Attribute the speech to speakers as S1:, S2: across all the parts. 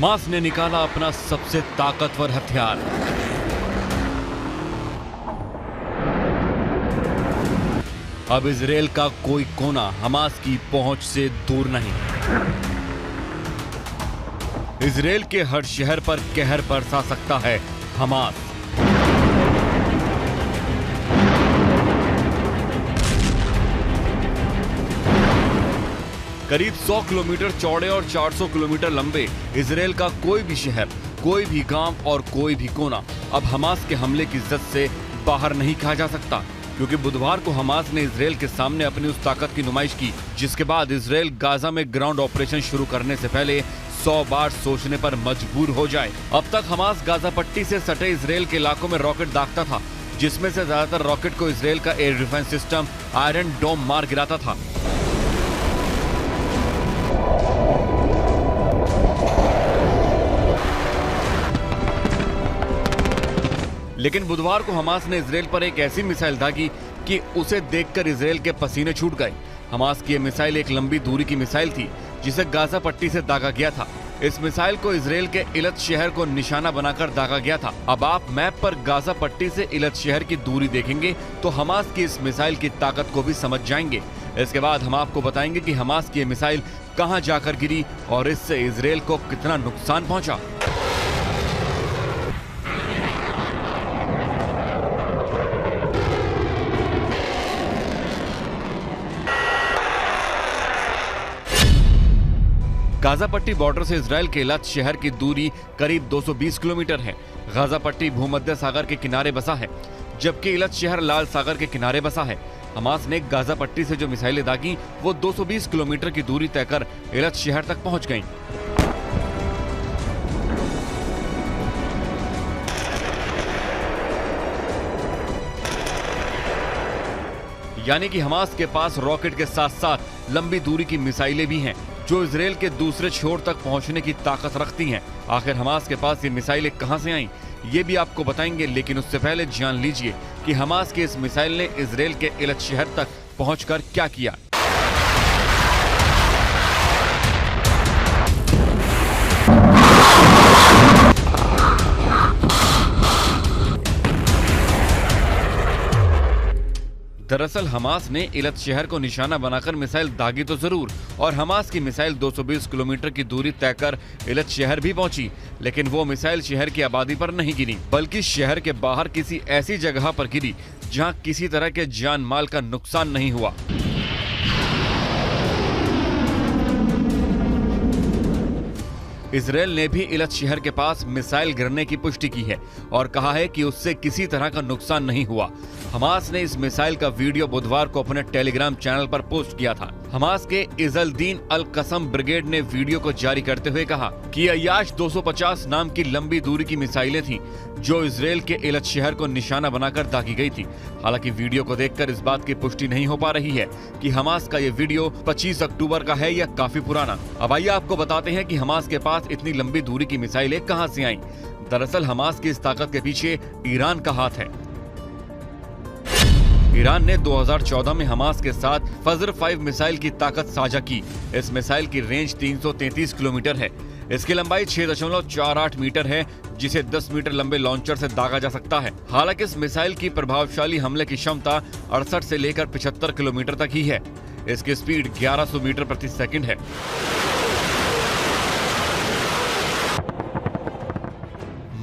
S1: Hamas ने निकाला अपना सबसे ताकतवर हथियार। अब इजराइल का कोई कोना हमास की पहुंच से दूर नहीं। इजराइल के हर शहर पर कहर बरसा सकता है हमास। करीब 100 किलोमीटर चौड़े और 400 किलोमीटर लंबे इजराइल का कोई भी शहर, कोई भी गांव और कोई भी कोना अब हमास के हमले की जद से बाहर नहीं कहा जा सकता, क्योंकि बुधवार को हमास ने इजराइल के सामने अपनी उस ताकत की नुमाइश की जिसके बाद इजराइल गाजा में ग्राउंड ऑपरेशन शुरू करने से पहले 100 बार सोचने पर मजबूर हो जाए। अब तक हमास गाजा पट्टी से सटे इजराइल के इलाकों में रॉकेट दागता था, जिसमें से ज्यादातर रॉकेट को इजराइल का एयर डिफेंस सिस्टम आयरन डोम मार गिराता था। लेकिन बुधवार को हमास ने इजराइल पर एक ऐसी मिसाइल दागी कि उसे देखकर इजराइल के पसीने छूट गए। हमास की यह मिसाइल एक लंबी दूरी की मिसाइल थी जिसे गाजा पट्टी से दागा गया था। इस मिसाइल को इजराइल के इलत शहर को निशाना बनाकर दागा गया था। अब आप मैप पर गाजा पट्टी से इलत शहर की दूरी देखेंगे तो हमास की इस मिसाइल की ताकत को भी समझ जाएंगे। इसके बाद हम आपको बताएंगे कि हमास की यह मिसाइल कहां जाकर गिरी और इससे इजराइल को कितना नुकसान पहुंचा। गाजा पट्टी बॉर्डर से इजराइल के इलात शहर की दूरी करीब 220 किलोमीटर है। गाजा पट्टी भूमध्य सागर के किनारे बसा है, जबकि इलत शहर लाल सागर के किनारे बसा है। हमास ने गाजा पट्टी से जो मिसाइलें दागी वो 220 किलोमीटर की दूरी तय कर इलत शहर तक पहुंच गईं। यानी कि हमास के पास रॉकेट के साथ साथ लंबी दूरी की मिसाइलें भी हैं जो इजराइल के दूसरे छोर तक पहुंचने की ताकत रखती हैं। आखिर हमास के पास ये मिसाइलें कहां से आईं, ये भी आपको बताएंगे, लेकिन उससे पहले जान लीजिए कि हमास की इस मिसाइल ने इजराइल के इलत शहर तक पहुंचकर क्या किया। दरअसल हमास ने इलत शहर को निशाना बनाकर मिसाइल दागी तो जरूर, और हमास की मिसाइल 220 किलोमीटर की दूरी तय कर इलत शहर भी पहुंची, लेकिन वो मिसाइल शहर की आबादी पर नहीं गिरी, बल्कि शहर के बाहर किसी ऐसी जगह पर गिरी जहां किसी तरह के जान माल का नुकसान नहीं हुआ। इजराइल ने भी इलत शहर के पास मिसाइल गिरने की पुष्टि की है और कहा है कि उससे किसी तरह का नुकसान नहीं हुआ। हमास ने इस मिसाइल का वीडियो बुधवार को अपने टेलीग्राम चैनल पर पोस्ट किया था। हमास के इजलदीन अल कसम ब्रिगेड ने वीडियो को जारी करते हुए कहा कि अय्याश 250 नाम की लंबी दूरी की मिसाइलें थीं जो इजराइल के इलत शहर को निशाना बनाकर दागी गई थी। हालांकि वीडियो को देखकर इस बात की पुष्टि नहीं हो पा रही है कि हमास का ये वीडियो 25 अक्टूबर का है या काफी पुराना। अब आइए आपको बताते हैं कि हमास के पास इतनी लंबी दूरी की मिसाइलें कहां से आईं। दरअसल हमास की इस ताकत के पीछे ईरान का हाथ है। ईरान ने 2014 में हमास के साथ फजर 5 मिसाइल की ताकत साझा की। इस मिसाइल की रेंज 333 किलोमीटर है। इसकी लंबाई 6.48 मीटर है, जिसे 10 मीटर लंबे लॉन्चर से दागा जा सकता है। हालांकि इस मिसाइल की प्रभावशाली हमले की क्षमता 68 से लेकर 75 किलोमीटर तक ही है। इसकी स्पीड 1100 मीटर प्रति सेकंड है।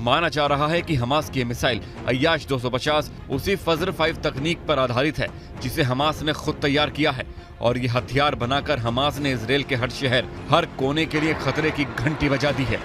S1: माना जा रहा है कि हमास की मिसाइल अय्याश 250 उसी फजर 5 तकनीक पर आधारित है जिसे हमास ने खुद तैयार किया है, और ये हथियार बनाकर हमास ने इजराइल के हर शहर, हर कोने के लिए खतरे की घंटी बजा दी है।